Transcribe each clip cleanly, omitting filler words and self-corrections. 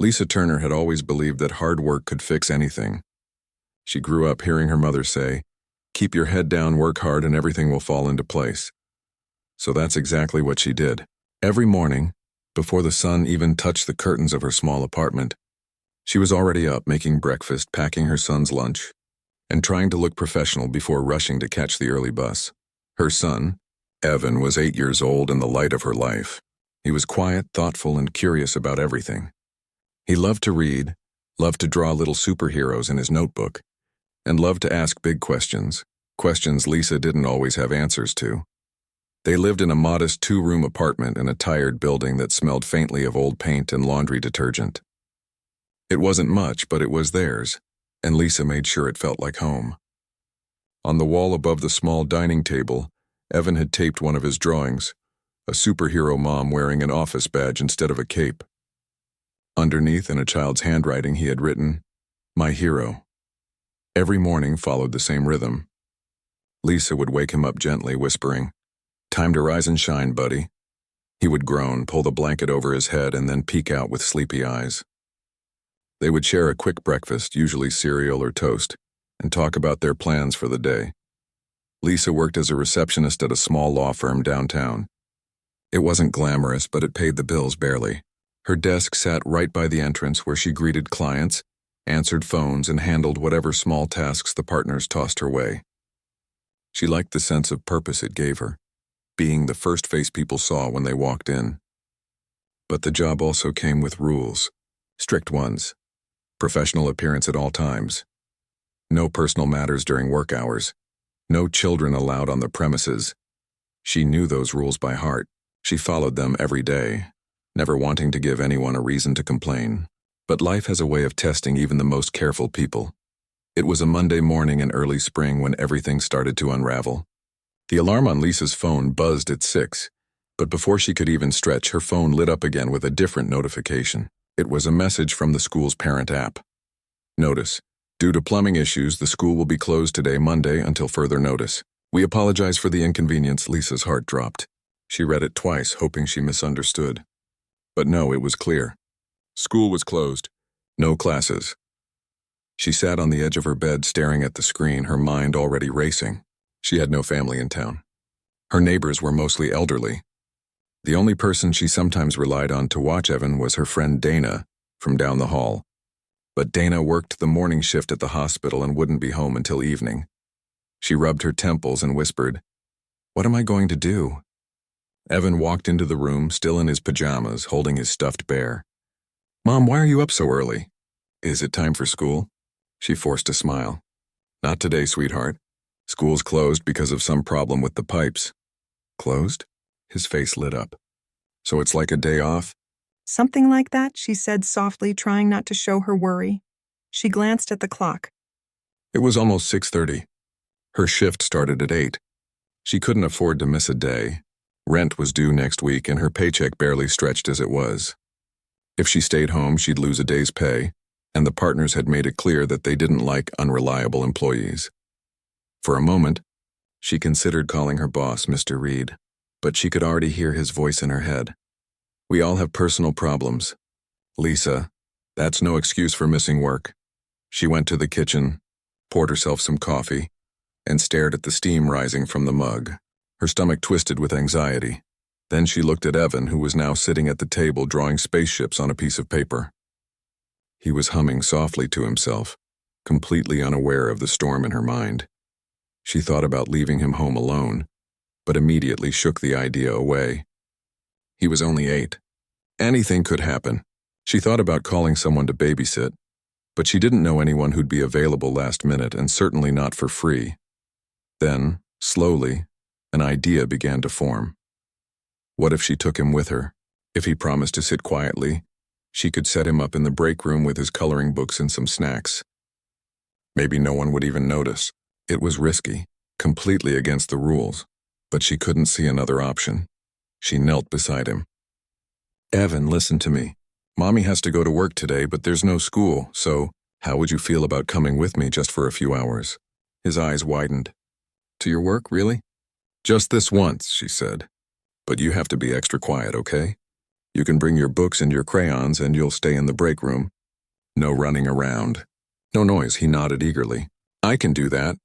Lisa Turner had always believed that hard work could fix anything. She grew up hearing her mother say, "Keep your head down, work hard, and everything will fall into place." So that's exactly what she did. Every morning, before the sun even touched the curtains of her small apartment, she was already up making breakfast, packing her son's lunch, and trying to look professional before rushing to catch the early bus. Her son, Evan, was 8 years old and the light of her life. He was quiet, thoughtful, and curious about everything. He loved to read, loved to draw little superheroes in his notebook, and loved to ask big questions, questions Lisa didn't always have answers to. They lived in a modest 2-room apartment in a tired building that smelled faintly of old paint and laundry detergent. It wasn't much, but it was theirs, and Lisa made sure it felt like home. On the wall above the small dining table, Evan had taped one of his drawings, a superhero mom wearing an office badge instead of a cape. Underneath, in a child's handwriting, he had written, "My hero." Every morning followed the same rhythm. Lisa would wake him up gently, whispering, "Time to rise and shine, buddy." He would groan, pull the blanket over his head, and then peek out with sleepy eyes. They would share a quick breakfast, usually cereal or toast, and talk about their plans for the day. Lisa worked as a receptionist at a small law firm downtown. It wasn't glamorous, but it paid the bills barely. Her desk sat right by the entrance where she greeted clients, answered phones, and handled whatever small tasks the partners tossed her way. She liked the sense of purpose it gave her, being the first face people saw when they walked in. But the job also came with rules, strict ones. Professional appearance at all times. No personal matters during work hours. No children allowed on the premises. She knew those rules by heart. She followed them every day, never wanting to give anyone a reason to complain. But life has a way of testing even the most careful people. It was a Monday morning in early spring when everything started to unravel. The alarm on Lisa's phone buzzed at 6, but before she could even stretch, her phone lit up again with a different notification. It was a message from the school's parent app. Notice: due to plumbing issues, the school will be closed today, Monday, until further notice. We apologize for the inconvenience. Lisa's heart dropped. She read it twice, hoping she misunderstood. But no, it was clear. School was closed. No classes. She sat on the edge of her bed staring at the screen, her mind already racing. She had no family in town. Her neighbors were mostly elderly. The only person she sometimes relied on to watch Evan was her friend Dana from down the hall. But Dana worked the morning shift at the hospital and wouldn't be home until evening. She rubbed her temples and whispered, "What am I going to do?" Evan walked into the room, still in his pajamas, holding his stuffed bear. "Mom, why are you up so early?" "Is it time for school?" She forced a smile. "Not today, sweetheart. School's closed because of some problem with the pipes." "Closed?" His face lit up. "So it's like a day off?" "Something like that," she said softly, trying not to show her worry. She glanced at the clock. It was almost 6:30. Her shift started at 8. She couldn't afford to miss a day. Rent was due next week, and her paycheck barely stretched as it was. If she stayed home, she'd lose a day's pay, and the partners had made it clear that they didn't like unreliable employees. For a moment, she considered calling her boss Mr. Reed, but she could already hear his voice in her head. "We all have personal problems. Lisa, that's no excuse for missing work." She went to the kitchen, poured herself some coffee, and stared at the steam rising from the mug. Her stomach twisted with anxiety. Then she looked at Evan, who was now sitting at the table drawing spaceships on a piece of paper. He was humming softly to himself, completely unaware of the storm in her mind. She thought about leaving him home alone, but immediately shook the idea away. He was only 8. Anything could happen. She thought about calling someone to babysit, but she didn't know anyone who'd be available last minute, and certainly not for free. Then, slowly, an idea began to form. What if she took him with her? If he promised to sit quietly, she could set him up in the break room with his coloring books and some snacks. Maybe no one would even notice. It was risky, completely against the rules, but she couldn't see another option. She knelt beside him. "Evan, listen to me. Mommy has to go to work today, but there's no school, so how would you feel about coming with me just for a few hours?" His eyes widened. "To your work, really?" "Just this once," she said. "But you have to be extra quiet, okay? You can bring your books and your crayons and you'll stay in the break room. No running around. No noise, he nodded eagerly. I can do that.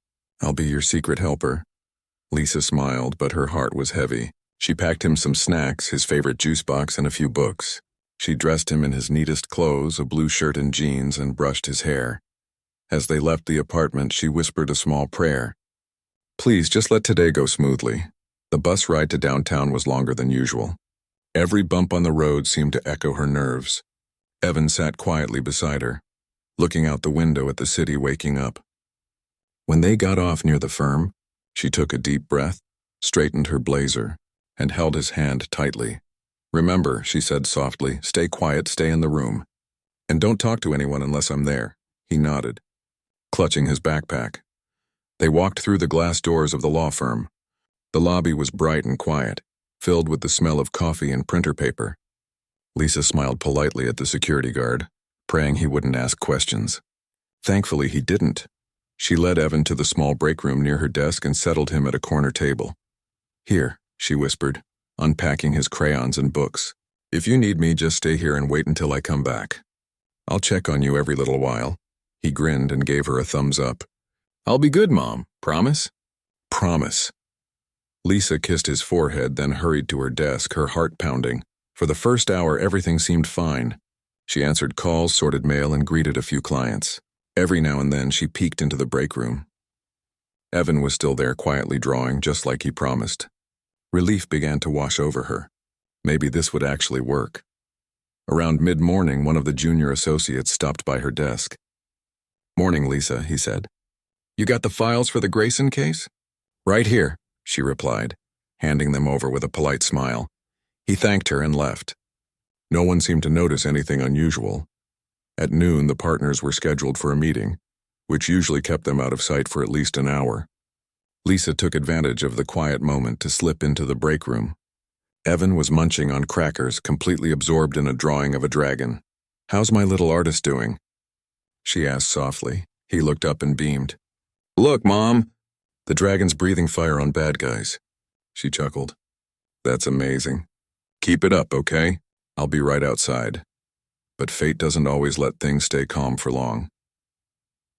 I'll be your secret helper. Lisa smiled, but her heart was heavy. She packed him some snacks, his favorite juice box, and a few books. She dressed him in his neatest clothes, a blue shirt and jeans, and brushed his hair. As they left the apartment, she whispered a small prayer. Please, just let today go smoothly. The bus ride to downtown was longer than usual. Every bump on the road seemed to echo her nerves. Evan sat quietly beside her, looking out the window at the city waking up. When they got off near the firm, she took a deep breath, straightened her blazer, and held his hand tightly. Remember, she said softly, stay quiet, stay in the room. And don't talk to anyone unless I'm there. He nodded, clutching his backpack. They walked through the glass doors of the law firm. The lobby was bright and quiet, filled with the smell of coffee and printer paper. Lisa smiled politely at the security guard, praying he wouldn't ask questions. Thankfully, he didn't. She led Evan to the small break room near her desk and settled him at a corner table. Here, she whispered, unpacking his crayons and books. If you need me, just stay here and wait until I come back. I'll check on you every little while. He grinned and gave her a thumbs up. I'll be good, Mom. Promise? Promise. Lisa kissed his forehead, then hurried to her desk, her heart pounding. For the first hour, everything seemed fine. She answered calls, sorted mail, and greeted a few clients. Every now and then, she peeked into the break room. Evan was still there quietly drawing, just like he promised. Relief began to wash over her. Maybe this would actually work. Around mid-morning, one of the junior associates stopped by her desk. Morning, Lisa, he said. You got the files for the Grayson case? Right here, she replied, handing them over with a polite smile. He thanked her and left. No one seemed to notice anything unusual. At noon, the partners were scheduled for a meeting, which usually kept them out of sight for at least an hour. Lisa took advantage of the quiet moment to slip into the break room. Evan was munching on crackers, completely absorbed in a drawing of a dragon. How's my little artist doing? She asked softly. He looked up and beamed. Look, Mom! The dragon's breathing fire on bad guys. She chuckled. That's amazing. Keep it up, okay? I'll be right outside. But fate doesn't always let things stay calm for long.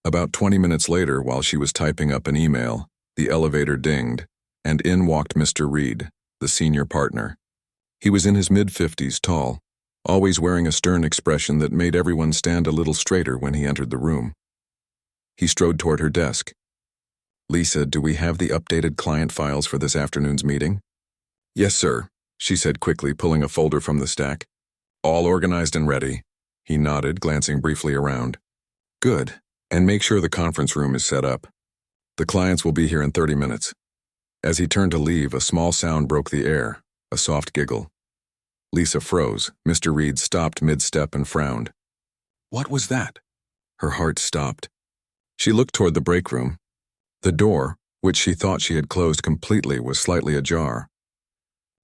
About 20 minutes later, while she was typing up an email, the elevator dinged, and in walked Mr. Reed, the senior partner. He was in his mid-50s, tall, always wearing a stern expression that made everyone stand a little straighter when he entered the room. He strode toward her desk. Lisa, do we have the updated client files for this afternoon's meeting? Yes, sir, she said quickly, pulling a folder from the stack. All organized and ready. He nodded, glancing briefly around. Good, and make sure the conference room is set up. The clients will be here in 30 minutes. As he turned to leave, a small sound broke the air, a soft giggle. Lisa froze. Mr. Reed stopped mid-step and frowned. What was that? Her heart stopped. She looked toward the break room. The door, which she thought she had closed completely, was slightly ajar.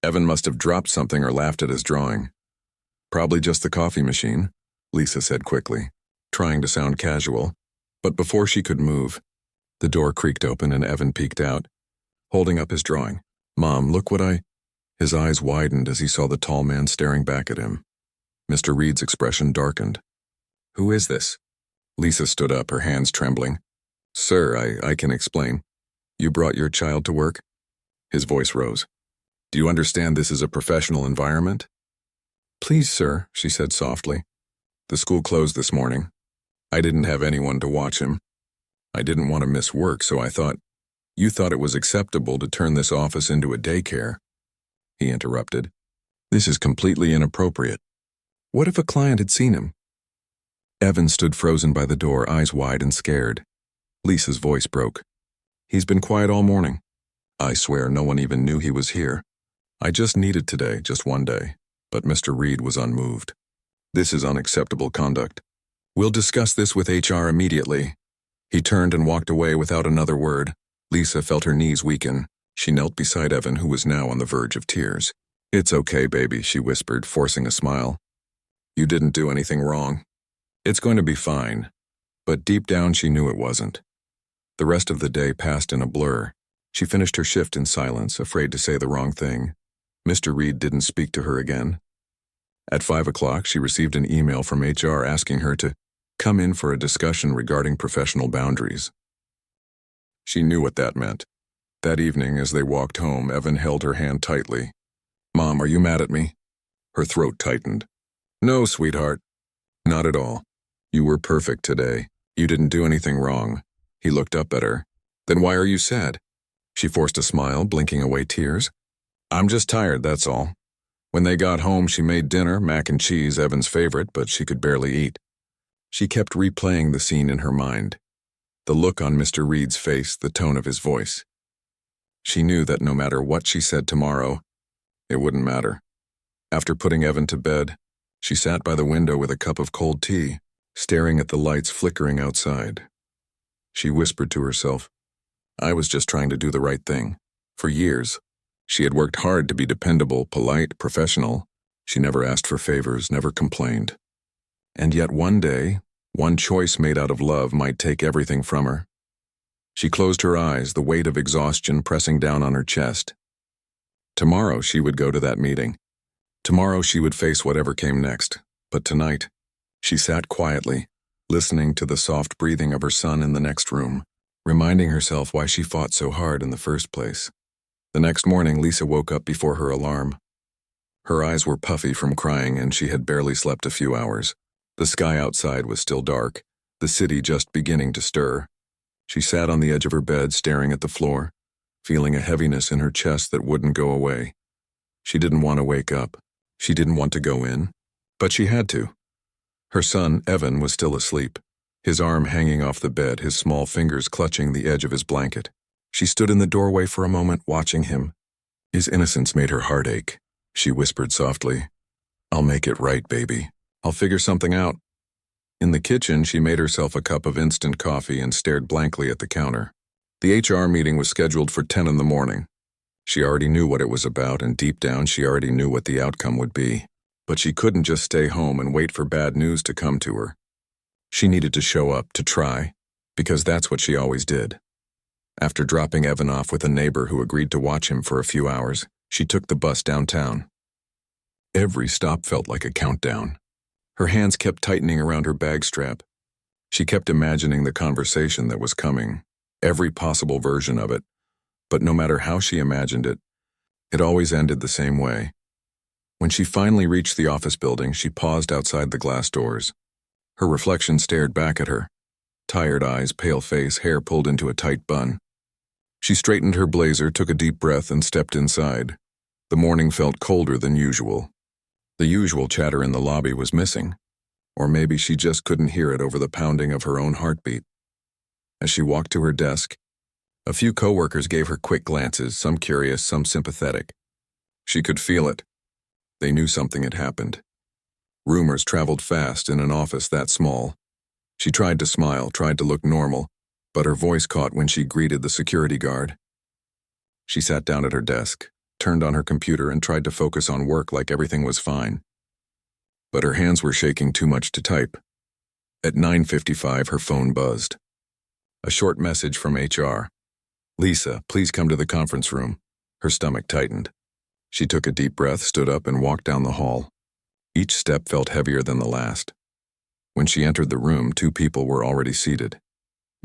Evan must have dropped something or laughed at his drawing. Probably just the coffee machine, Lisa said quickly, trying to sound casual. But before she could move, the door creaked open and Evan peeked out, holding up his drawing. Mom, look what I... His eyes widened as he saw the tall man staring back at him. Mr. Reed's expression darkened. Who is this? Lisa stood up, her hands trembling. Sir, I can explain. You brought your child to work? His voice rose. Do you understand this is a professional environment? Please, sir, she said softly. The school closed this morning. I didn't have anyone to watch him. I didn't want to miss work, so I thought, you thought it was acceptable to turn this office into a daycare. He interrupted. This is completely inappropriate. What if a client had seen him? Evan stood frozen by the door, eyes wide and scared. Lisa's voice broke. He's been quiet all morning. I swear no one even knew he was here. I just needed today, just one day. But Mr. Reed was unmoved. This is unacceptable conduct. We'll discuss this with HR immediately. He turned and walked away without another word. Lisa felt her knees weaken. She knelt beside Evan, who was now on the verge of tears. It's okay, baby, she whispered, forcing a smile. You didn't do anything wrong. It's going to be fine. But deep down she knew it wasn't. The rest of the day passed in a blur. She finished her shift in silence, afraid to say the wrong thing. Mr. Reed didn't speak to her again. At 5 o'clock, she received an email from HR asking her to come in for a discussion regarding professional boundaries. She knew what that meant. That evening, as they walked home, Evan held her hand tightly. "Mom, are you mad at me?" Her throat tightened. "No, sweetheart. Not at all. You were perfect today. You didn't do anything wrong." He looked up at her. "Then why are you sad?" She forced a smile, blinking away tears. "I'm just tired, that's all." When they got home, she made dinner, mac and cheese, Evan's favorite, but she could barely eat. She kept replaying the scene in her mind. The look on Mr. Reed's face, the tone of his voice. She knew that no matter what she said tomorrow, it wouldn't matter. After putting Evan to bed, she sat by the window with a cup of cold tea, staring at the lights flickering outside. She whispered to herself, "I was just trying to do the right thing." For years, she had worked hard to be dependable, polite, professional. She never asked for favors, never complained. And yet one day, one choice made out of love might take everything from her. She closed her eyes, the weight of exhaustion pressing down on her chest. Tomorrow she would go to that meeting. Tomorrow she would face whatever came next. But tonight, she sat quietly, listening to the soft breathing of her son in the next room, reminding herself why she fought so hard in the first place. The next morning, Lisa woke up before her alarm. Her eyes were puffy from crying, and she had barely slept a few hours. The sky outside was still dark, the city just beginning to stir. She sat on the edge of her bed, staring at the floor, feeling a heaviness in her chest that wouldn't go away. She didn't want to wake up. She didn't want to go in, but she had to. Her son, Evan, was still asleep, his arm hanging off the bed, his small fingers clutching the edge of his blanket. She stood in the doorway for a moment, watching him. His innocence made her heart ache. She whispered softly, "I'll make it right, baby. I'll figure something out." In the kitchen, she made herself a cup of instant coffee and stared blankly at the counter. The HR meeting was scheduled for 10 in the morning. She already knew what it was about, and deep down she already knew what the outcome would be. But she couldn't just stay home and wait for bad news to come to her. She needed to show up, to try, because that's what she always did. After dropping Evan off with a neighbor who agreed to watch him for a few hours, she took the bus downtown. Every stop felt like a countdown. Her hands kept tightening around her bag strap. She kept imagining the conversation that was coming, every possible version of it, but no matter how she imagined it, it always ended the same way. When she finally reached the office building, she paused outside the glass doors. Her reflection stared back at her. Tired eyes, pale face, hair pulled into a tight bun. She straightened her blazer, took a deep breath, and stepped inside. The morning felt colder than usual. The usual chatter in the lobby was missing, or maybe she just couldn't hear it over the pounding of her own heartbeat. As she walked to her desk, a few coworkers gave her quick glances, some curious, some sympathetic. She could feel it. They knew something had happened. Rumors traveled fast in an office that small. She tried to smile, tried to look normal, but her voice caught when she greeted the security guard. She sat down at her desk, turned on her computer, and tried to focus on work like everything was fine. But her hands were shaking too much to type. At 9:55, her phone buzzed. A short message from HR. "Lisa, please come to the conference room." Her stomach tightened. She took a deep breath, stood up, and walked down the hall. Each step felt heavier than the last. When she entered the room, 2 people were already seated.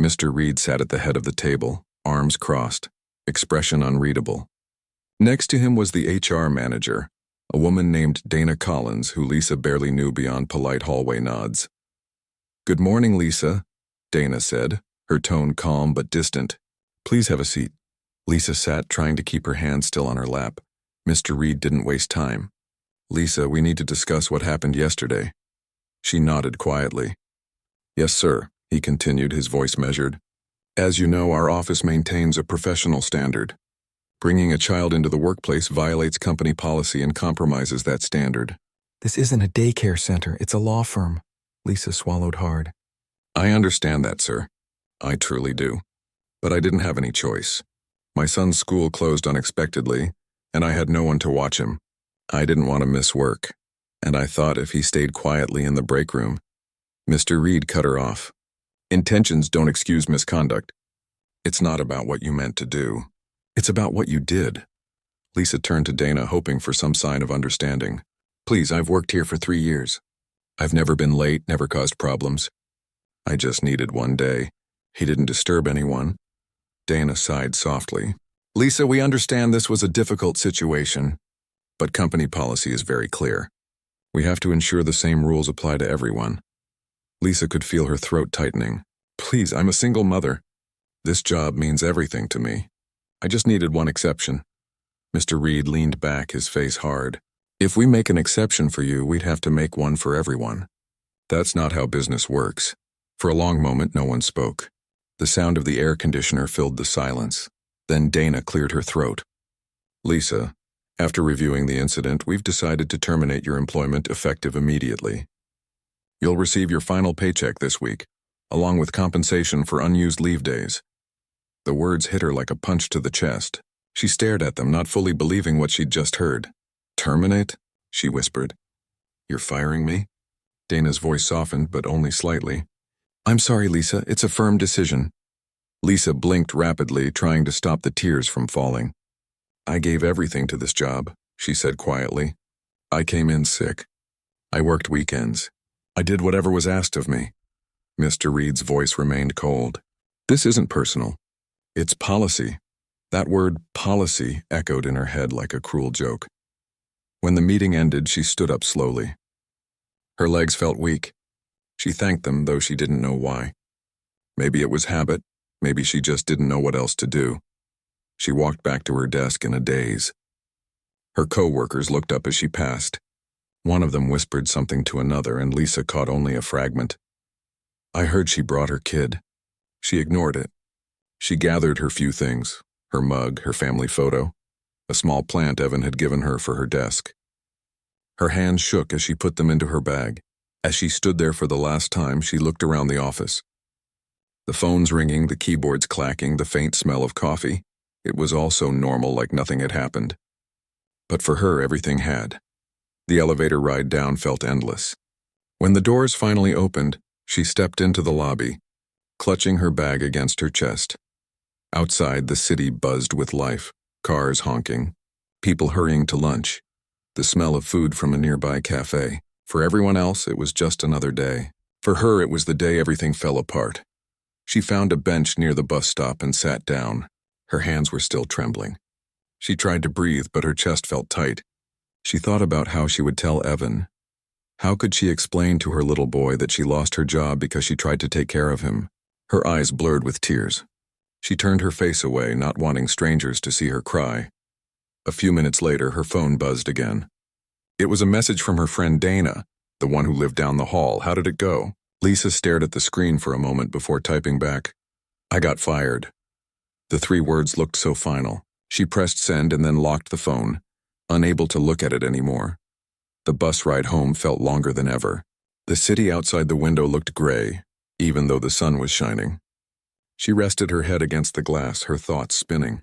Mr. Reed sat at the head of the table, arms crossed, expression unreadable. Next to him was the HR manager, a woman named Dana Collins, who Lisa barely knew beyond polite hallway nods. "Good morning, Lisa," Dana said, her tone calm but distant. "Please have a seat." Lisa sat, trying to keep her hands still on her lap. Mr. Reed didn't waste time. "Lisa, we need to discuss what happened yesterday." She nodded quietly. "Yes, sir," he continued, his voice measured. "As you know, our office maintains a professional standard. Bringing a child into the workplace violates company policy and compromises that standard." "This isn't a daycare center, it's a law firm." Lisa swallowed hard. "I understand that, sir. I truly do. But I didn't have any choice. My son's school closed unexpectedly, and I had no one to watch him. I didn't want to miss work, and I thought if he stayed quietly in the break room." Mr. Reed cut her off. "Intentions don't excuse misconduct. It's not about what you meant to do. It's about what you did." Lisa turned to Dana, hoping for some sign of understanding. Please, I've worked here for 3 years. I've never been late, never caused problems. I just needed one day. He didn't disturb anyone. Dana sighed softly. Lisa, we understand this was a difficult situation, but company policy is very clear. We have to ensure the same rules apply to everyone. Lisa could feel her throat tightening. Please, I'm a single mother. This job means everything to me. I just needed one exception. Mr. Reed leaned back, his face hard. If we make an exception for you, we'd have to make one for everyone. That's not how business works. For a long moment, no one spoke. The sound of the air conditioner filled the silence. Then Dana cleared her throat. Lisa, after reviewing the incident, we've decided to terminate your employment effective immediately. You'll receive your final paycheck this week, along with compensation for unused leave days. The words hit her like a punch to the chest. She stared at them, not fully believing what she'd just heard. Terminate? She whispered. You're firing me? Dana's voice softened, but only slightly. I'm sorry, Lisa. It's a firm decision. Lisa blinked rapidly, trying to stop the tears from falling. I gave everything to this job, she said quietly. I came in sick. I worked weekends. I did whatever was asked of me. Mr. Reed's voice remained cold. This isn't personal. It's policy. That word, policy, echoed in her head like a cruel joke. When the meeting ended, she stood up slowly. Her legs felt weak. She thanked them, though she didn't know why. Maybe it was habit. Maybe she just didn't know what else to do. She walked back to her desk in a daze. Her co-workers looked up as she passed. One of them whispered something to another, and Lisa caught only a fragment. I heard she brought her kid. She ignored it. She gathered her few things, her mug, her family photo, a small plant Evan had given her for her desk. Her hands shook as she put them into her bag. As she stood there for the last time, she looked around the office. The phones ringing, the keyboards clacking, the faint smell of coffee. It was all so normal, like nothing had happened. But for her, everything had. The elevator ride down felt endless. When the doors finally opened, she stepped into the lobby, clutching her bag against her chest. Outside, the city buzzed with life, cars honking, people hurrying to lunch, the smell of food from a nearby cafe. For everyone else, it was just another day. For her, it was the day everything fell apart. She found a bench near the bus stop and sat down. Her hands were still trembling. She tried to breathe, but her chest felt tight. She thought about how she would tell Evan. How could she explain to her little boy that she lost her job because she tried to take care of him? Her eyes blurred with tears. She turned her face away, not wanting strangers to see her cry. A few minutes later, her phone buzzed again. It was a message from her friend Dana, the one who lived down the hall. How did it go? Lisa stared at the screen for a moment before typing back. I got fired. The 3 words looked so final. She pressed send and then locked the phone, unable to look at it anymore. The bus ride home felt longer than ever. The city outside the window looked gray, even though the sun was shining. She rested her head against the glass, her thoughts spinning.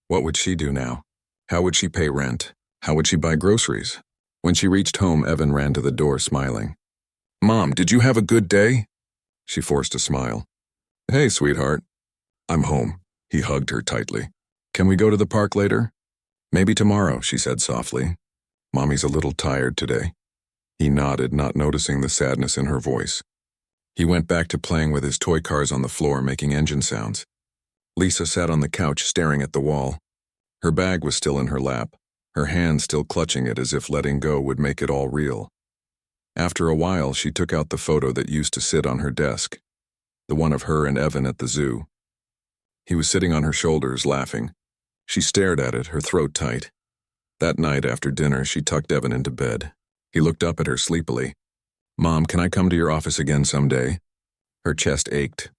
What would she do now? How would she pay rent? How would she buy groceries? When she reached home, Evan ran to the door, smiling. Mom, did you have a good day? She forced a smile. Hey, sweetheart. I'm home. He hugged her tightly. Can we go to the park later? Maybe tomorrow, she said softly. Mommy's a little tired today. He nodded, not noticing the sadness in her voice. He went back to playing with his toy cars on the floor, making engine sounds. Lisa sat on the couch, staring at the wall. Her bag was still in her lap, her hand still clutching it as if letting go would make it all real. After a while, she took out the photo that used to sit on her desk, the one of her and Evan at the zoo. He was sitting on her shoulders, laughing. She stared at it, her throat tight. That night after dinner, she tucked Evan into bed. He looked up at her sleepily. Mom, can I come to your office again someday? Her chest ached.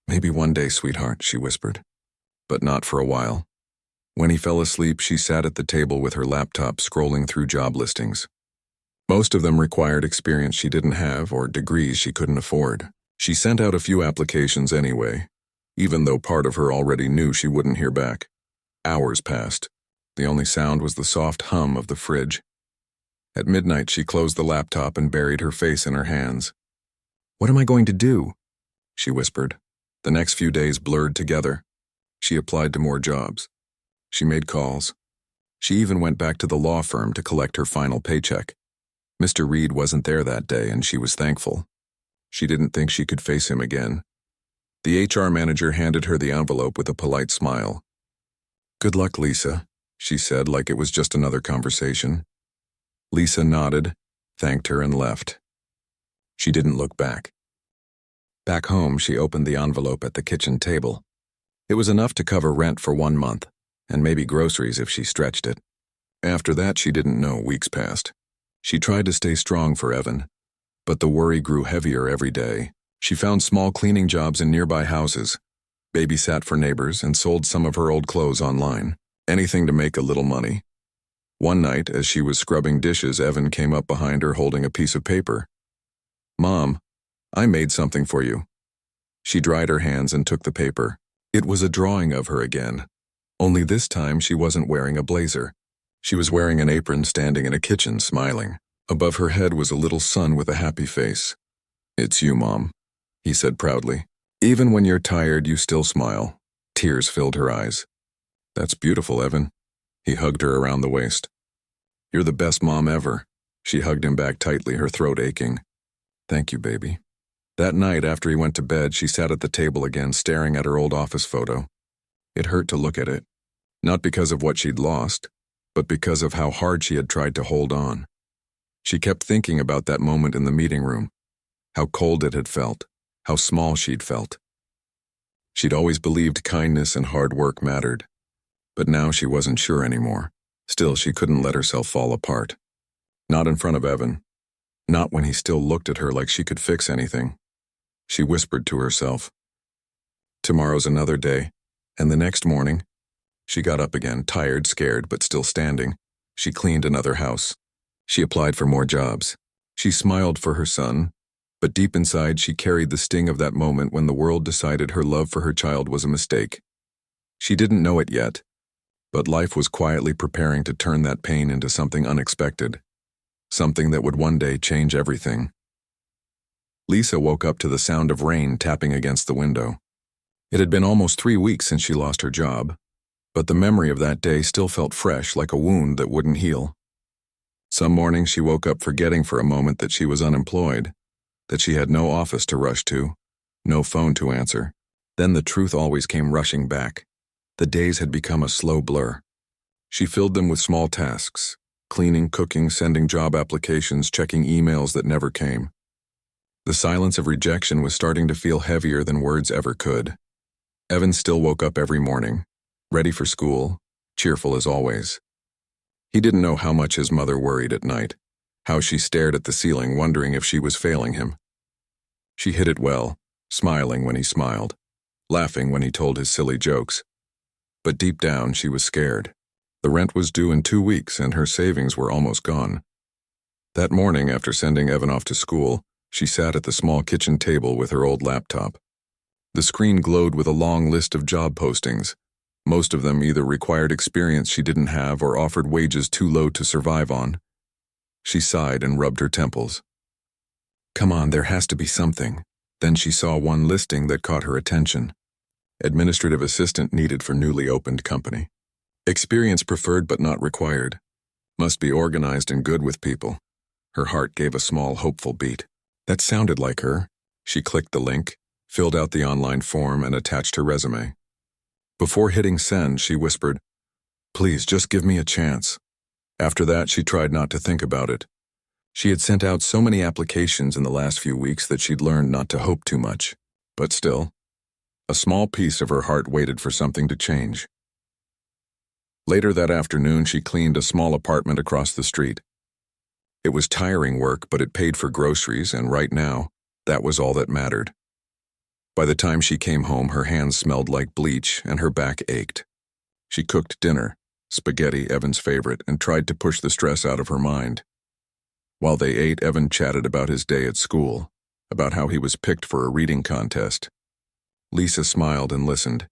Maybe one day, sweetheart, she whispered. But not for a while. When he fell asleep, she sat at the table with her laptop, scrolling through job listings. Most of them required experience she didn't have or degrees she couldn't afford. She sent out a few applications anyway, even though part of her already knew she wouldn't hear back. Hours passed. The only sound was the soft hum of the fridge. At midnight, she closed the laptop and buried her face in her hands. What am I going to do? She whispered. The next few days blurred together. She applied to more jobs. She made calls. She even went back to the law firm to collect her final paycheck. Mr. Reed wasn't there that day, and she was thankful. She didn't think she could face him again. The HR manager handed her the envelope with a polite smile. "Good luck, Lisa," she said like it was just another conversation. Lisa nodded, thanked her, and left. She didn't look back. Back home, she opened the envelope at the kitchen table. It was enough to cover rent for 1 month, and maybe groceries if she stretched it. After that, she didn't know. Weeks passed. She tried to stay strong for Evan, but the worry grew heavier every day. She found small cleaning jobs in nearby houses, babysat for neighbors, and sold some of her old clothes online. Anything to make a little money. One night, as she was scrubbing dishes, Evan came up behind her holding a piece of paper. "Mom, I made something for you." She dried her hands and took the paper. It was a drawing of her again. Only this time she wasn't wearing a blazer. She was wearing an apron, standing in a kitchen, smiling. Above her head was a little sun with a happy face. "It's you, Mom," he said proudly. "Even when you're tired, you still smile." Tears filled her eyes. "That's beautiful, Evan." He hugged her around the waist. "You're the best mom ever." She hugged him back tightly, her throat aching. "Thank you, baby." That night, after he went to bed, she sat at the table again, staring at her old office photo. It hurt to look at it, not because of what she'd lost, but because of how hard she had tried to hold on. She kept thinking about that moment in the meeting room, how cold it had felt, how small she'd felt. She'd always believed kindness and hard work mattered, but now she wasn't sure anymore. Still, she couldn't let herself fall apart. Not in front of Evan. Not when he still looked at her like she could fix anything. She whispered to herself. Tomorrow's another day, and the next morning, she got up again, tired, scared, but still standing. She cleaned another house. She applied for more jobs. She smiled for her son, but deep inside she carried the sting of that moment when the world decided her love for her child was a mistake. She didn't know it yet, but life was quietly preparing to turn that pain into something unexpected, something that would one day change everything. Lisa woke up to the sound of rain tapping against the window. It had been almost 3 weeks since she lost her job, but the memory of that day still felt fresh, like a wound that wouldn't heal. Some mornings she woke up forgetting for a moment that she was unemployed, that she had no office to rush to, no phone to answer. Then the truth always came rushing back. The days had become a slow blur. She filled them with small tasks, cleaning, cooking, sending job applications, checking emails that never came. The silence of rejection was starting to feel heavier than words ever could. Evan still woke up every morning, ready for school, cheerful as always. He didn't know how much his mother worried at night, how she stared at the ceiling wondering if she was failing him. She hid it well, smiling when he smiled, laughing when he told his silly jokes. But deep down she was scared. The rent was due in 2 weeks and her savings were almost gone. That morning, after sending Evan off to school, she sat at the small kitchen table with her old laptop. The screen glowed with a long list of job postings. Most of them either required experience she didn't have or offered wages too low to survive on. She sighed and rubbed her temples. Come on, there has to be something. Then she saw one listing that caught her attention. Administrative assistant needed for newly opened company. Experience preferred but not required. Must be organized and good with people. Her heart gave a small, hopeful beat. That sounded like her. She clicked the link, filled out the online form, and attached her resume. Before hitting send, she whispered, "Please, just give me a chance." After that, she tried not to think about it. She had sent out so many applications in the last few weeks that she'd learned not to hope too much. But still, a small piece of her heart waited for something to change. Later that afternoon, she cleaned a small apartment across the street. It was tiring work, but it paid for groceries, and right now, that was all that mattered. By the time she came home, her hands smelled like bleach and her back ached. She cooked dinner, spaghetti, Evan's favorite, and tried to push the stress out of her mind. While they ate, Evan chatted about his day at school, about how he was picked for a reading contest. Lisa smiled and listened,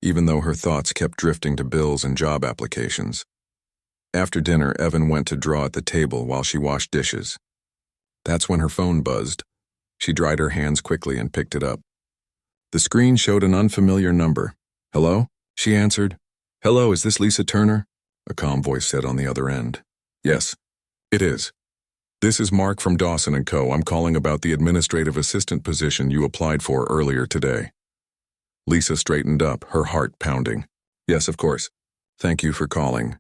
even though her thoughts kept drifting to bills and job applications. After dinner, Evan went to draw at the table while she washed dishes. That's when her phone buzzed. She dried her hands quickly and picked it up. The screen showed an unfamiliar number. "Hello?" she answered. "Hello, is this Lisa Turner?" a calm voice said on the other end. "Yes, it is." This is Mark from Dawson & Co. I'm calling about the administrative assistant position you applied for earlier today. Lisa straightened up, her heart pounding. Yes, of course. Thank you for calling.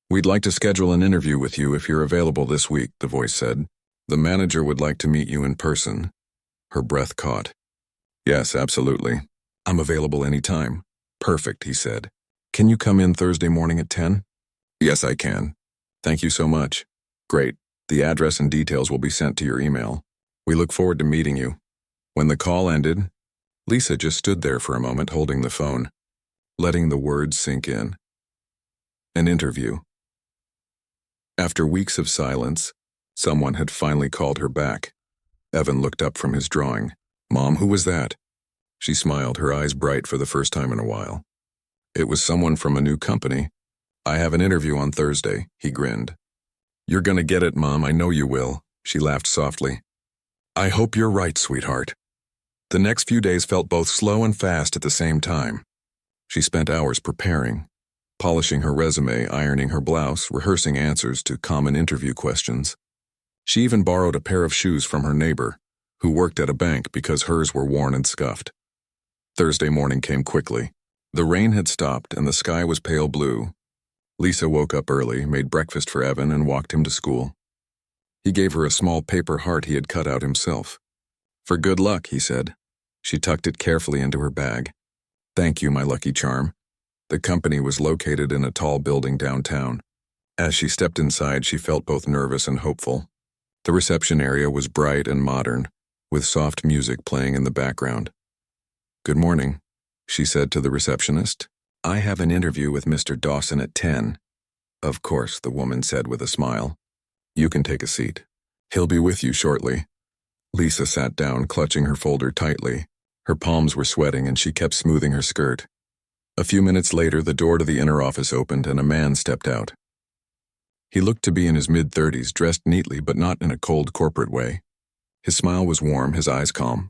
We'd like to schedule an interview with you if you're available this week, the voice said. The manager would like to meet you in person. Her breath caught. Yes, absolutely. I'm available anytime. Perfect, he said. Can you come in Thursday morning at 10? Yes, I can. Thank you so much. Great. The address and details will be sent to your email. We look forward to meeting you. When the call ended, Lisa just stood there for a moment holding the phone, letting the words sink in. An interview. After weeks of silence, someone had finally called her back. Evan looked up from his drawing. Mom, who was that? She smiled, her eyes bright for the first time in a while. It was someone from a new company. I have an interview on Thursday, he grinned. You're gonna get it, Mom, I know you will, she laughed softly. I hope you're right, sweetheart. The next few days felt both slow and fast at the same time. She spent hours preparing, polishing her resume, ironing her blouse, rehearsing answers to common interview questions. She even borrowed a pair of shoes from her neighbor, who worked at a bank because hers were worn and scuffed. Thursday morning came quickly. The rain had stopped and the sky was pale blue. Lisa woke up early, made breakfast for Evan, and walked him to school. He gave her a small paper heart he had cut out himself. For good luck, he said. She tucked it carefully into her bag. Thank you, my lucky charm. The company was located in a tall building downtown. As she stepped inside, she felt both nervous and hopeful. The reception area was bright and modern, with soft music playing in the background. Good morning, she said to the receptionist. I have an interview with Mr. Dawson at 10. Of course, the woman said with a smile. You can take a seat. He'll be with you shortly. Lisa sat down, clutching her folder tightly. Her palms were sweating and she kept smoothing her skirt. A few minutes later, the door to the inner office opened and a man stepped out. He looked to be in his mid-30s, dressed neatly but not in a cold corporate way. His smile was warm, his eyes calm.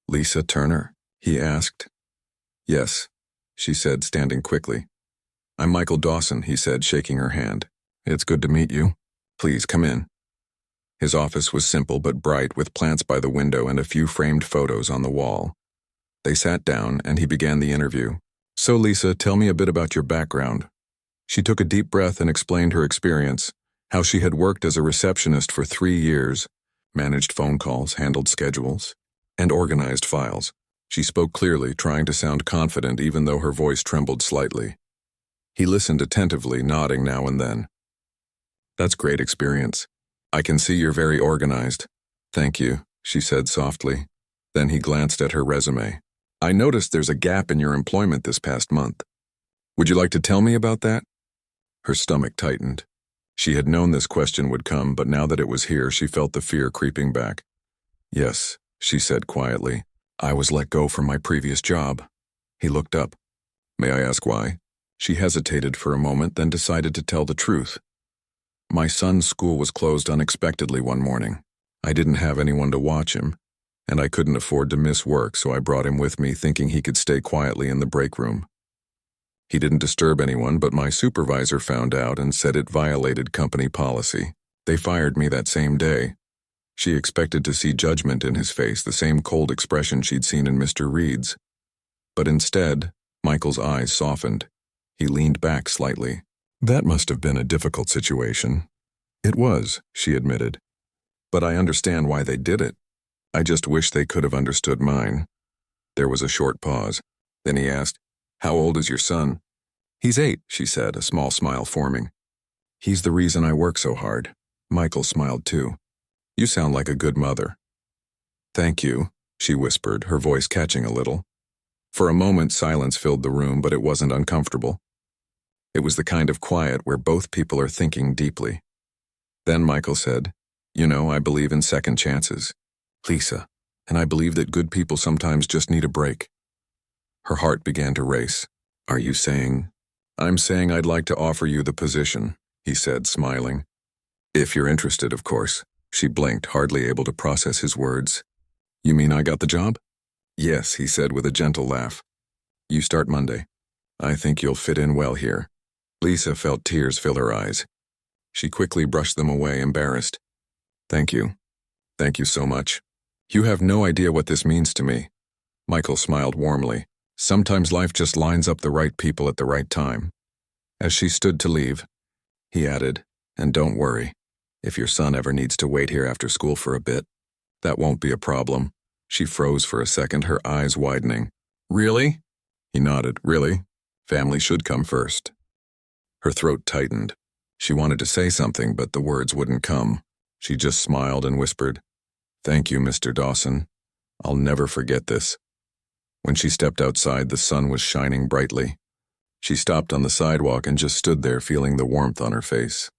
Lisa Turner? He asked. Yes, she said, standing quickly. I'm Michael Dawson, he said, shaking her hand. It's good to meet you. Please come in. His office was simple but bright, with plants by the window and a few framed photos on the wall. They sat down and he began the interview. So Lisa, tell me a bit about your background. She took a deep breath and explained her experience, how she had worked as a receptionist for 3 years, managed phone calls, handled schedules, and organized files. She spoke clearly, trying to sound confident even though her voice trembled slightly. He listened attentively, nodding now and then. That's great experience. I can see you're very organized. Thank you, she said softly. Then he glanced at her resume. I noticed there's a gap in your employment this past month. Would you like to tell me about that? Her stomach tightened. She had known this question would come, but now that it was here, she felt the fear creeping back. Yes, she said quietly. I was let go from my previous job. He looked up. May I ask why? She hesitated for a moment, then decided to tell the truth. My son's school was closed unexpectedly one morning. I didn't have anyone to watch him, and I couldn't afford to miss work, so I brought him with me, thinking he could stay quietly in the break room. He didn't disturb anyone, but my supervisor found out and said it violated company policy. They fired me that same day. She expected to see judgment in his face, the same cold expression she'd seen in Mr. Reed's. But instead, Michael's eyes softened. He leaned back slightly. That must have been a difficult situation. It was, she admitted. But I understand why they did it. I just wish they could have understood mine. There was a short pause. Then he asked, How old is your son? He's 8, she said, a small smile forming. He's the reason I work so hard. Michael smiled too. You sound like a good mother. Thank you, she whispered, her voice catching a little. For a moment, silence filled the room, but it wasn't uncomfortable. It was the kind of quiet where both people are thinking deeply. Then Michael said, You know, I believe in second chances. Lisa, and I believe that good people sometimes just need a break. Her heart began to race. Are you saying? I'm saying I'd like to offer you the position, he said, smiling. If you're interested, of course. She blinked, hardly able to process his words. You mean I got the job? Yes, he said with a gentle laugh. You start Monday. I think you'll fit in well here. Lisa felt tears fill her eyes. She quickly brushed them away, embarrassed. Thank you. Thank you so much. You have no idea what this means to me. Michael smiled warmly. Sometimes life just lines up the right people at the right time. As she stood to leave, he added, and don't worry. If your son ever needs to wait here after school for a bit, that won't be a problem. She froze for a second, her eyes widening. Really? He nodded. Really? Family should come first. Her throat tightened. She wanted to say something, but the words wouldn't come. She just smiled and whispered, "Thank you, Mr. Dawson. I'll never forget this." When she stepped outside, the sun was shining brightly. She stopped on the sidewalk and just stood there, feeling the warmth on her face.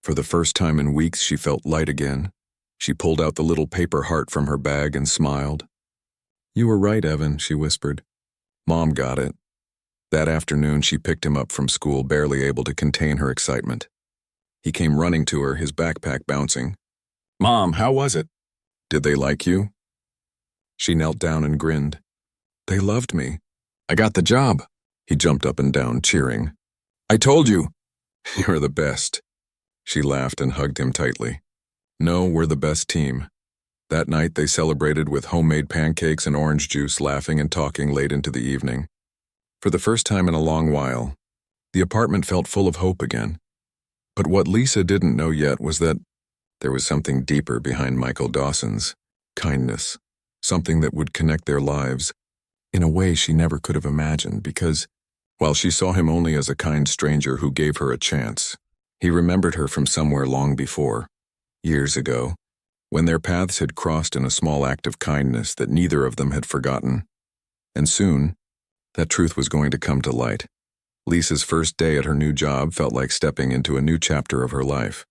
For the first time in weeks, she felt light again. She pulled out the little paper heart from her bag and smiled. "You were right, Evan," she whispered. "Mom got it." That afternoon, she picked him up from school, barely able to contain her excitement. He came running to her, his backpack bouncing. "Mom, how was it? Did they like you?" She knelt down and grinned. "They loved me. I got the job." He jumped up and down, cheering. "I told you." "You're the best." She laughed and hugged him tightly. "No, we're the best team." That night, they celebrated with homemade pancakes and orange juice, laughing and talking late into the evening. For the first time in a long while, the apartment felt full of hope again. But what Lisa didn't know yet was that there was something deeper behind Michael Dawson's kindness, something that would connect their lives in a way she never could have imagined, because, while she saw him only as a kind stranger who gave her a chance, he remembered her from somewhere long before, years ago, when their paths had crossed in a small act of kindness that neither of them had forgotten. And soon, that truth was going to come to light. Lisa's first day at her new job felt like stepping into a new chapter of her life.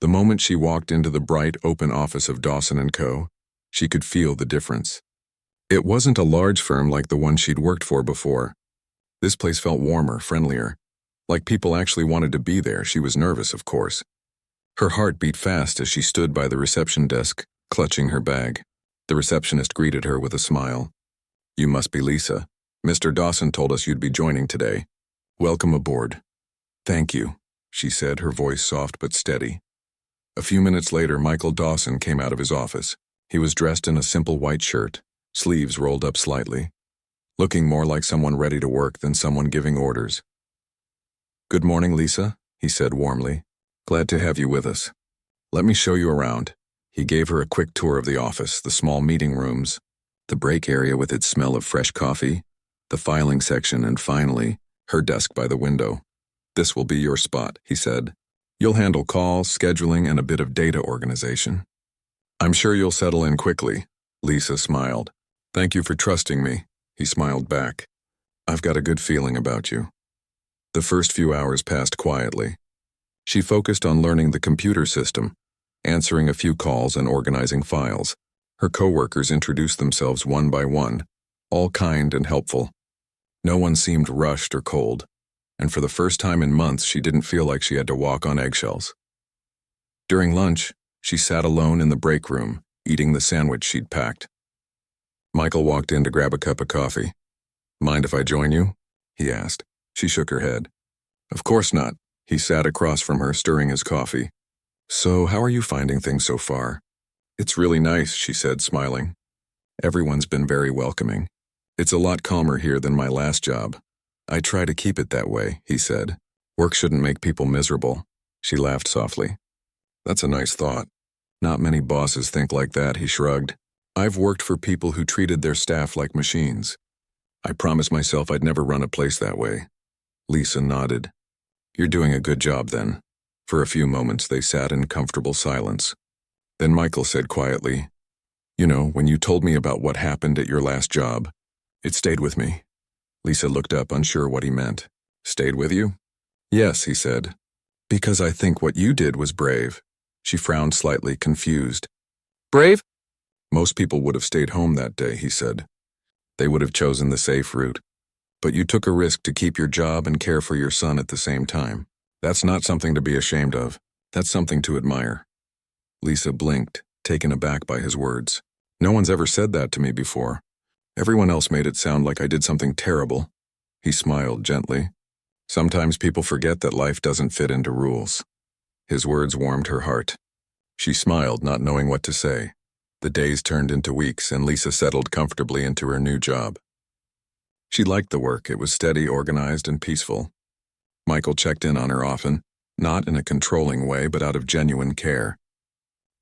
The moment she walked into the bright, open office of Dawson & Co., she could feel the difference. It wasn't a large firm like the one she'd worked for before. This place felt warmer, friendlier, like people actually wanted to be there. She was nervous, of course. Her heart beat fast as she stood by the reception desk, clutching her bag. The receptionist greeted her with a smile. "You must be Lisa. Mr. Dawson told us you'd be joining today. Welcome aboard." "Thank you," she said, her voice soft but steady. A few minutes later, Michael Dawson came out of his office. He was dressed in a simple white shirt, sleeves rolled up slightly, looking more like someone ready to work than someone giving orders. "Good morning, Lisa," he said warmly. "Glad to have you with us. Let me show you around." He gave her a quick tour of the office, the small meeting rooms, the break area with its smell of fresh coffee, the filing section, and finally, her desk by the window. "This will be your spot," he said. "You'll handle calls, scheduling, and a bit of data organization. I'm sure you'll settle in quickly." Lisa smiled. "Thank you for trusting me," he smiled back. "I've got a good feeling about you." The first few hours passed quietly. She focused on learning the computer system, answering a few calls and organizing files. Her coworkers introduced themselves one by one, all kind and helpful. No one seemed rushed or cold, and for the first time in months, she didn't feel like she had to walk on eggshells. During lunch, she sat alone in the break room, eating the sandwich she'd packed. Michael walked in to grab a cup of coffee. "Mind if I join you?" he asked. She shook her head. "Of course not." He sat across from her, stirring his coffee. "So, how are you finding things so far?" "It's really nice," she said, smiling. "Everyone's been very welcoming. It's a lot calmer here than my last job. I try to keep it that way," he said. "Work shouldn't make people miserable." She laughed softly. "That's a nice thought. Not many bosses think like that," he shrugged. "I've worked for people who treated their staff like machines. I promised myself I'd never run a place that way." Lisa nodded. "You're doing a good job then." For a few moments, they sat in comfortable silence. Then Michael said quietly, "You know, when you told me about what happened at your last job, it stayed with me." Lisa looked up, unsure what he meant. "Stayed with you?" "Yes," he said. "Because I think what you did was brave." She frowned slightly, confused. "Brave?" "Most people would have stayed home that day," he said. "They would have chosen the safe route. But you took a risk to keep your job and care for your son at the same time. That's not something to be ashamed of. That's something to admire." Lisa blinked, taken aback by his words. "No one's ever said that to me before. Everyone else made it sound like I did something terrible." He smiled gently. "Sometimes people forget that life doesn't fit into rules." His words warmed her heart. She smiled, not knowing what to say. The days turned into weeks, and Lisa settled comfortably into her new job. She liked the work. It was steady, organized, and peaceful. Michael checked in on her often, not in a controlling way, but out of genuine care.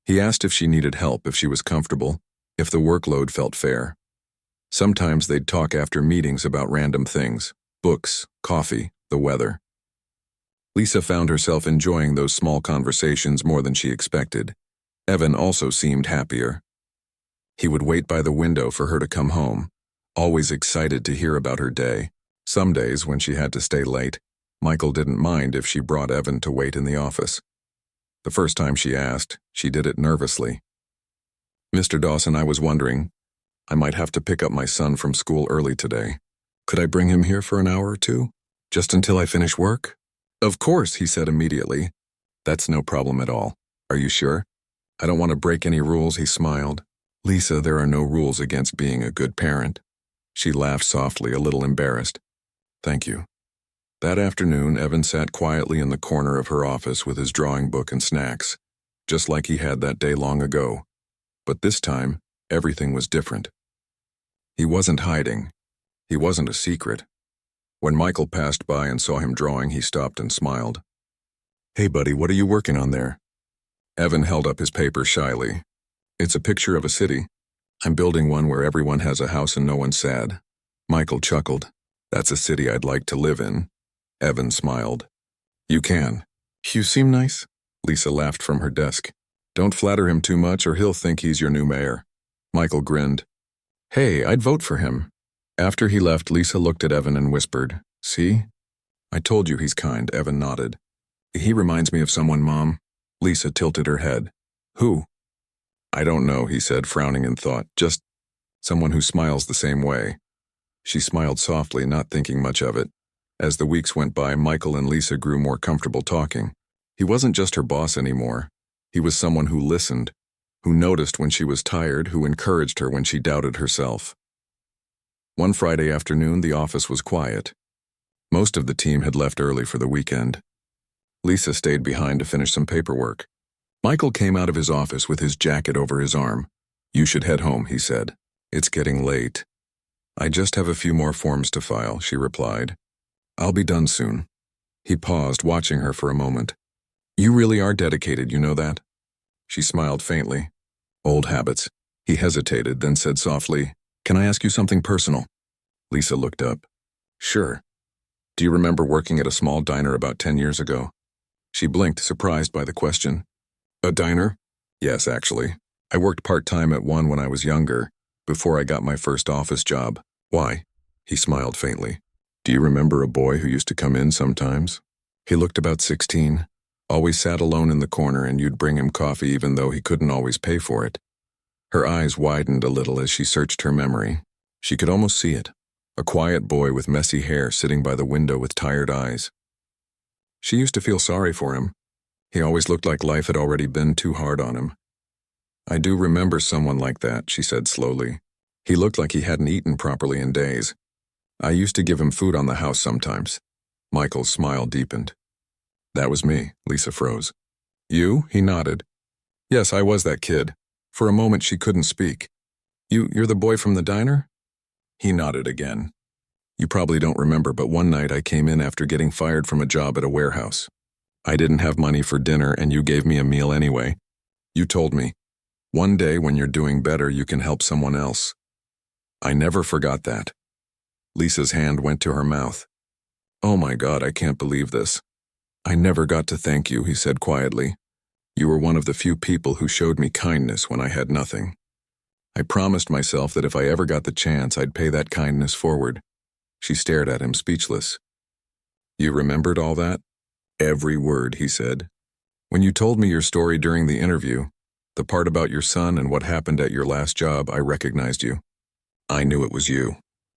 He asked if she needed help, if she was comfortable, if the workload felt fair. Sometimes they'd talk after meetings about random things, books, coffee, the weather. Lisa found herself enjoying those small conversations more than she expected. Evan also seemed happier. He would wait by the window for her to come home, always excited to hear about her day. Some days, when she had to stay late, Michael didn't mind if she brought Evan to wait in the office. The first time she asked, she did it nervously. "Mr. Dawson, I was wondering, I might have to pick up my son from school early today. Could I bring him here for an hour or two? Just until I finish work?" "Of course," he said immediately. "That's no problem at all. Are you sure? I don't want to break any rules," he smiled. "Lisa, there are no rules against being a good parent." She laughed softly, a little embarrassed. "Thank you." That afternoon, Evan sat quietly in the corner of her office with his drawing book and snacks, just like he had that day long ago. But this time, everything was different. He wasn't hiding. He wasn't a secret. When Michael passed by and saw him drawing, he stopped and smiled. "Hey, buddy, what are you working on there?" Evan held up his paper shyly. "It's a picture of a city. I'm building one where everyone has a house and no one's sad." Michael chuckled. "That's a city I'd like to live in." Evan smiled. "You can. You seem nice." Lisa laughed from her desk. "Don't flatter him too much or he'll think he's your new mayor." Michael grinned. "Hey, I'd vote for him." After he left, Lisa looked at Evan and whispered, "See? I told you he's kind." Evan nodded. "He reminds me of someone, Mom." Lisa tilted her head. "Who?" "I don't know," he said, frowning in thought. "Just someone who smiles the same way." She smiled softly, not thinking much of it. As the weeks went by, Michael and Lisa grew more comfortable talking. He wasn't just her boss anymore. He was someone who listened, who noticed when she was tired, who encouraged her when she doubted herself. One Friday afternoon, the office was quiet. Most of the team had left early for the weekend. Lisa stayed behind to finish some paperwork. Michael came out of his office with his jacket over his arm. "You should head home," he said. "It's getting late." "I just have a few more forms to file," she replied. "I'll be done soon." He paused, watching her for a moment. "You really are dedicated, you know that?" She smiled faintly. "Old habits." He hesitated, then said softly, "Can I ask you something personal?" Lisa looked up. "Sure. Do you remember working at a small diner about 10 years ago?" She blinked, surprised by the question. "A diner?" "Yes, actually. I worked part-time at one when I was younger, before I got my first office job." "Why?" He smiled faintly. "Do you remember a boy who used to come in sometimes? He looked about 16, always sat alone in the corner, and you'd bring him coffee even though he couldn't always pay for it." Her eyes widened a little as she searched her memory. She could almost see it. A quiet boy with messy hair sitting by the window with tired eyes. She used to feel sorry for him. He always looked like life had already been too hard on him. "I do remember someone like that," she said slowly. "He looked like he hadn't eaten properly in days. I used to give him food on the house sometimes." Michael's smile deepened. "That was me." Lisa froze. "You?" He nodded. "Yes, I was that kid." For a moment she couldn't speak. You're the boy from the diner?" He nodded again. "You probably don't remember, but one night I came in after getting fired from a job at a warehouse. I didn't have money for dinner and you gave me a meal anyway. You told me, 'One day when you're doing better, you can help someone else.' I never forgot that." Lisa's hand went to her mouth. "Oh my God, I can't believe this." "I never got to thank you," he said quietly. "You were one of the few people who showed me kindness when I had nothing. I promised myself that if I ever got the chance, I'd pay that kindness forward." She stared at him, speechless. "You remembered all that?" "Every word," he said. "When you told me your story during the interview, the part about your son and what happened at your last job, I recognized you. I knew it was you.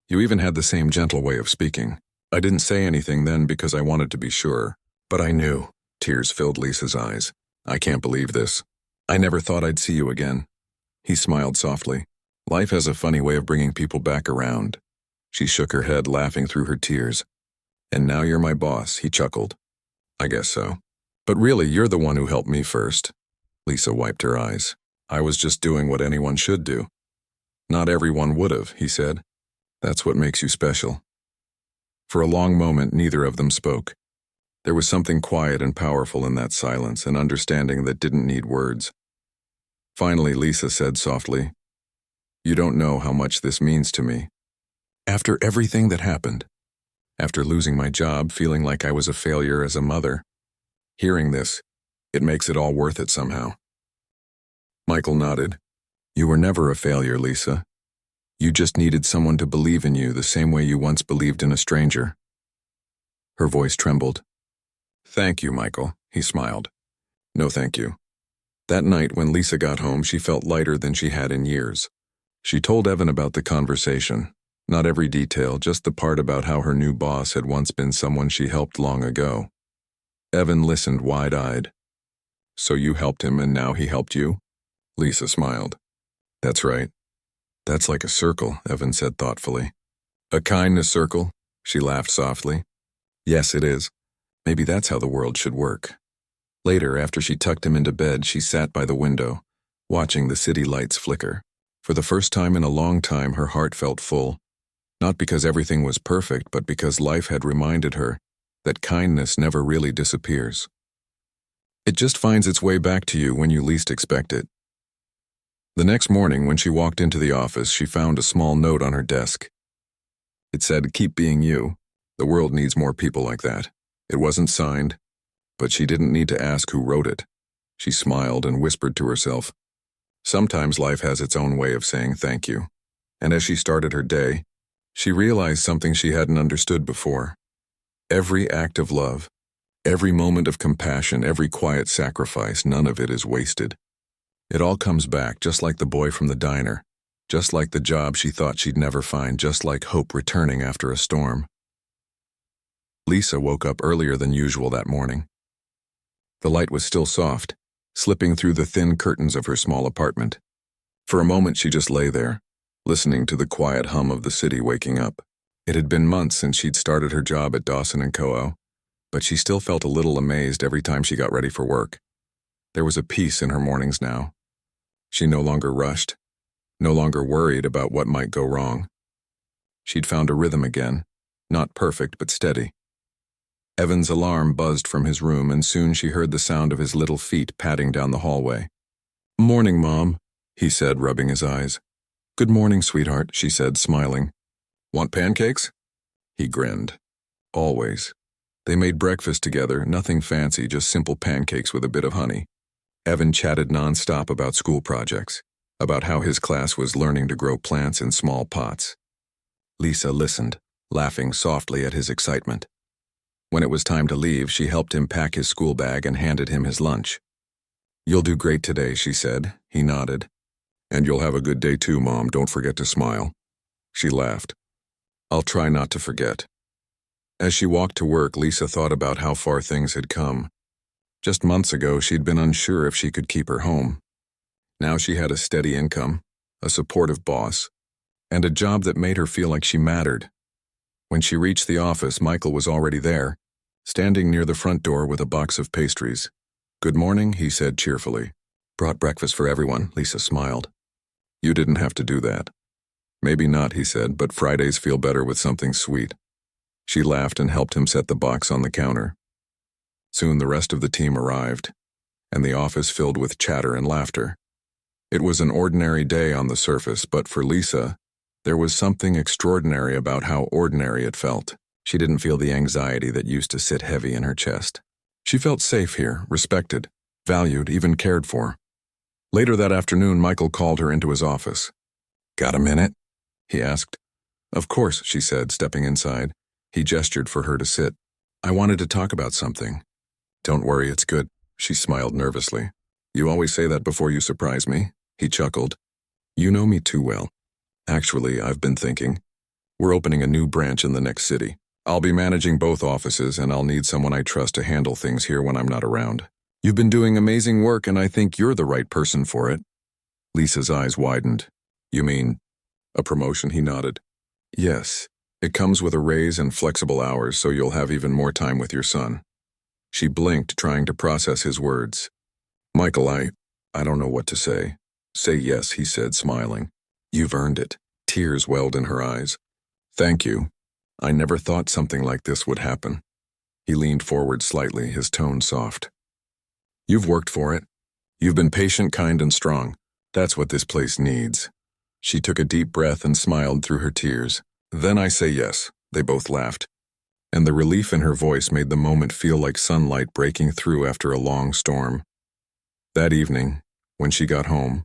You even had the same gentle way of speaking. I didn't say anything then because I wanted to be sure, but I knew." Tears filled Lisa's eyes. "I can't believe this. I never thought I'd see you again." He smiled softly. "Life has a funny way of bringing people back around." She shook her head, laughing through her tears. "And now you're my boss," he chuckled. "I guess so. But really, you're the one who helped me first." Lisa wiped her eyes. I was just doing what anyone should do. Not everyone would have, he said. That's what makes you special. For a long moment, neither of them spoke. There was something quiet and powerful in that silence, an understanding that didn't need words. Finally, Lisa said softly, "You don't know how much this means to me. After everything that happened, after losing my job, feeling like I was a failure as a mother, hearing this, it makes it all worth it somehow." Michael nodded. "You were never a failure, Lisa. You just needed someone to believe in you the same way you once believed in a stranger." Her voice trembled. "Thank you, Michael," he smiled. "No, thank you." That night, when Lisa got home, she felt lighter than she had in years. She told Evan about the conversation. Not every detail, just the part about how her new boss had once been someone she helped long ago. Evan listened wide-eyed. "So you helped him and now he helped you?" Lisa smiled. "That's right. That's like a circle," Evan said thoughtfully. "A kindness circle?" She laughed softly. "Yes, it is. Maybe that's how the world should work." Later, after she tucked him into bed, she sat by the window, watching the city lights flicker. For the first time in a long time, her heart felt full. Not because everything was perfect, but because life had reminded her that kindness never really disappears. It just finds its way back to you when you least expect it. The next morning, when she walked into the office, she found a small note on her desk. It said, "Keep being you. The world needs more people like that." It wasn't signed, but she didn't need to ask who wrote it. She smiled and whispered to herself, "Sometimes life has its own way of saying thank you." And as she started her day, she realized something she hadn't understood before. Every act of love, every moment of compassion, every quiet sacrifice, none of it is wasted. It all comes back, just like the boy from the diner, just like the job she thought she'd never find, just like hope returning after a storm. Lisa woke up earlier than usual that morning. The light was still soft, slipping through the thin curtains of her small apartment. For a moment she just lay there, listening to the quiet hum of the city waking up. It had been months since she'd started her job at Dawson & Co., but she still felt a little amazed every time she got ready for work. There was a peace in her mornings now. She no longer rushed, no longer worried about what might go wrong. She'd found a rhythm again, not perfect but steady. Evan's alarm buzzed from his room, and soon she heard the sound of his little feet padding down the hallway. "Morning, Mom," he said, rubbing his eyes. "Good morning, sweetheart," she said, smiling. "Want pancakes?" He grinned. Always. They made breakfast together, nothing fancy, just simple pancakes with a bit of honey. Evan chatted nonstop about school projects, about how his class was learning to grow plants in small pots. Lisa listened, laughing softly at his excitement. When it was time to leave, she helped him pack his school bag and handed him his lunch. "You'll do great today," she said. He nodded. "And you'll have a good day too, Mom. Don't forget to smile." She laughed. "I'll try not to forget." As she walked to work, Lisa thought about how far things had come. Just months ago, she'd been unsure if she could keep her home. Now she had a steady income, a supportive boss, and a job that made her feel like she mattered. When she reached the office, Michael was already there, standing near the front door with a box of pastries. "Good morning," he said cheerfully. "Brought breakfast for everyone," Lisa smiled. "You didn't have to do that." "Maybe not," he said, "but Fridays feel better with something sweet." She laughed and helped him set the box on the counter. Soon the rest of the team arrived, and the office filled with chatter and laughter. It was an ordinary day on the surface, but for Lisa, there was something extraordinary about how ordinary it felt. She didn't feel the anxiety that used to sit heavy in her chest. She felt safe here, respected, valued, even cared for. Later that afternoon, Michael called her into his office. "Got a minute?" he asked. "Of course," she said, stepping inside. He gestured for her to sit. "I wanted to talk about something." "Don't worry, it's good." She smiled nervously. "You always say that before you surprise me." He chuckled. "You know me too well. Actually, I've been thinking. We're opening a new branch in the next city. I'll be managing both offices, and I'll need someone I trust to handle things here when I'm not around. You've been doing amazing work, and I think you're the right person for it." Lisa's eyes widened. "You mean a promotion?" He nodded. "Yes. It comes with a raise and flexible hours, so you'll have even more time with your son." She blinked, trying to process his words. "Michael, I don't know what to say. Say yes, he said, smiling. You've earned it. Tears welled in her eyes. Thank you. I never thought something like this would happen. He leaned forward slightly, his tone soft. You've worked for it. You've been patient, kind, and strong. That's what this place needs. She took a deep breath and smiled through her tears. Then I say yes. They both laughed. And the relief in her voice made the moment feel like sunlight breaking through after a long storm. That evening, when she got home,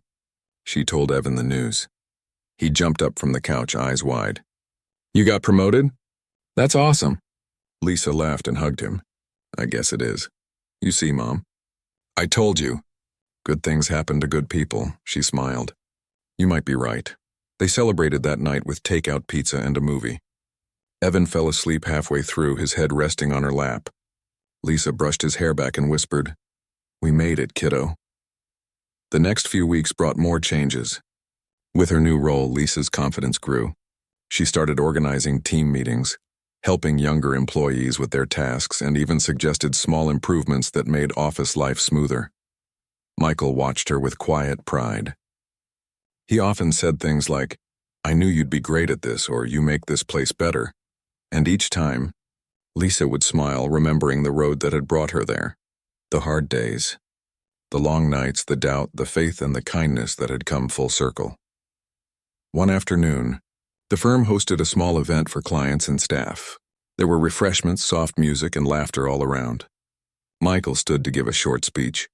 she told Evan the news. He jumped up from the couch, eyes wide. You got promoted? That's awesome. Lisa laughed and hugged him. I guess it is. You see, Mom. I told you. Good things happen to good people, she smiled. You might be right. They celebrated that night with takeout pizza and a movie. Evan fell asleep halfway through, his head resting on her lap. Lisa brushed his hair back and whispered, We made it, kiddo. The next few weeks brought more changes. With her new role, Lisa's confidence grew. She started organizing team meetings, helping younger employees with their tasks, and even suggested small improvements that made office life smoother. Michael watched her with quiet pride. He often said things like, I knew you'd be great at this, or you make this place better. And each time, Lisa would smile, remembering the road that had brought her there. The hard days, the long nights, the doubt, the faith, and the kindness that had come full circle. One afternoon, the firm hosted a small event for clients and staff. There were refreshments, soft music, and laughter all around. Michael stood to give a short speech.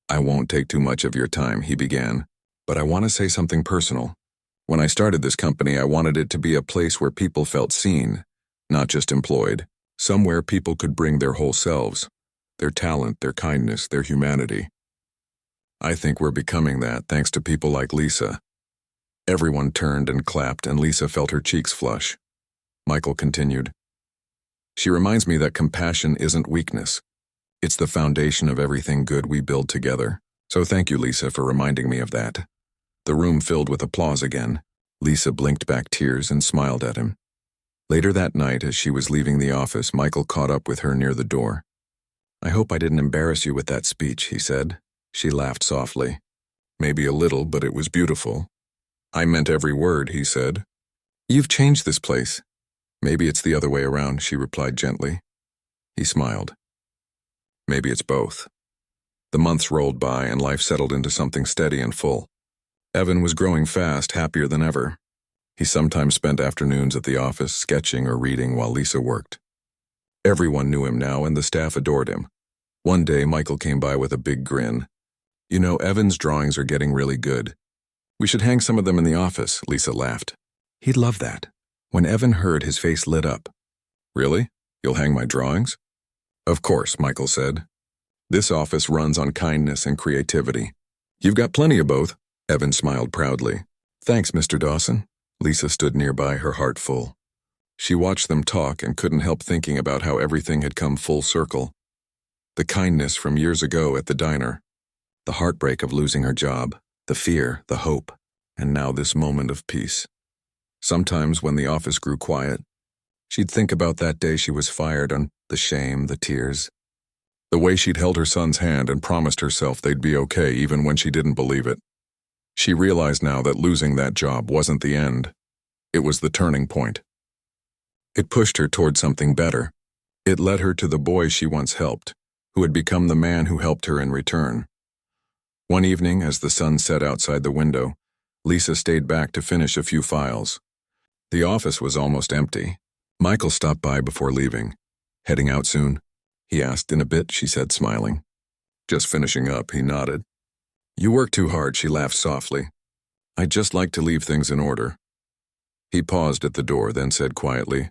I won't take too much of your time, he began, but I want to say something personal. When I started this company, I wanted it to be a place where people felt seen, not just employed, somewhere people could bring their whole selves, their talent, their kindness, their humanity. I think we're becoming that thanks to people like Lisa. Everyone turned and clapped, and Lisa felt her cheeks flush. Michael continued. She reminds me that compassion isn't weakness. It's the foundation of everything good we build together. So thank you, Lisa, for reminding me of that. The room filled with applause again. Lisa blinked back tears and smiled at him. Later that night, as she was leaving the office, Michael caught up with her near the door. I hope I didn't embarrass you with that speech, he said. She laughed softly. Maybe a little, but it was beautiful. I meant every word, he said. You've changed this place. Maybe it's the other way around, she replied gently. He smiled. Maybe it's both. The months rolled by and life settled into something steady and full. Evan was growing fast, happier than ever. He sometimes spent afternoons at the office sketching or reading while Lisa worked. Everyone knew him now, and the staff adored him. One day, Michael came by with a big grin. You know, Evan's drawings are getting really good. We should hang some of them in the office, Lisa laughed. He'd love that. When Evan heard, his face lit up. Really? You'll hang my drawings? Of course, Michael said. This office runs on kindness and creativity. You've got plenty of both. Evan smiled proudly. Thanks, Mr. Dawson. Lisa stood nearby, her heart full. She watched them talk and couldn't help thinking about how everything had come full circle. The kindness from years ago at the diner, the heartbreak of losing her job, the fear, the hope, and now this moment of peace. Sometimes when the office grew quiet, she'd think about that day she was fired, and the shame, the tears. The way she'd held her son's hand and promised herself they'd be okay even when she didn't believe it. She realized now that losing that job wasn't the end. It was the turning point. It pushed her toward something better. It led her to the boy she once helped, who had become the man who helped her in return. One evening, as the sun set outside the window, Lisa stayed back to finish a few files. The office was almost empty. Michael stopped by before leaving. Heading out soon? He asked. In a bit, she said, smiling. Just finishing up, he nodded. You work too hard, she laughed softly. I'd just like to leave things in order. He paused at the door, then said quietly,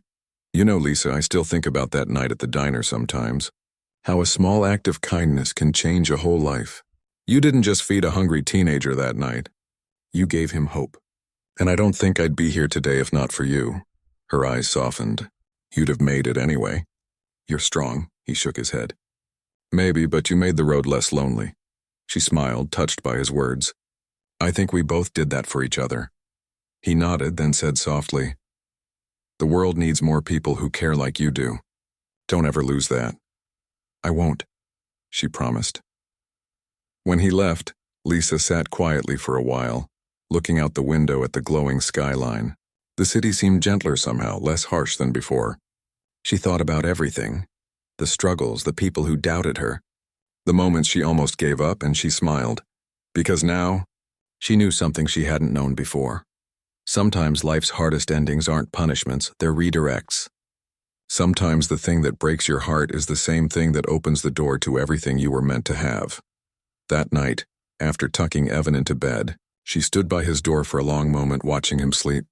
You know, Lisa, I still think about that night at the diner sometimes. How a small act of kindness can change a whole life. You didn't just feed a hungry teenager that night. You gave him hope. And I don't think I'd be here today if not for you. Her eyes softened. You'd have made it anyway. You're strong, he shook his head. Maybe, but you made the road less lonely. She smiled, touched by his words. I think we both did that for each other. He nodded, then said softly, The world needs more people who care like you do. Don't ever lose that. I won't, she promised. When he left, Lisa sat quietly for a while, looking out the window at the glowing skyline. The city seemed gentler somehow, less harsh than before. She thought about everything. The struggles, the people who doubted her. The moments she almost gave up, and she smiled. Because now, she knew something she hadn't known before. Sometimes life's hardest endings aren't punishments, they're redirects. Sometimes the thing that breaks your heart is the same thing that opens the door to everything you were meant to have. That night, after tucking Evan into bed, she stood by his door for a long moment watching him sleep.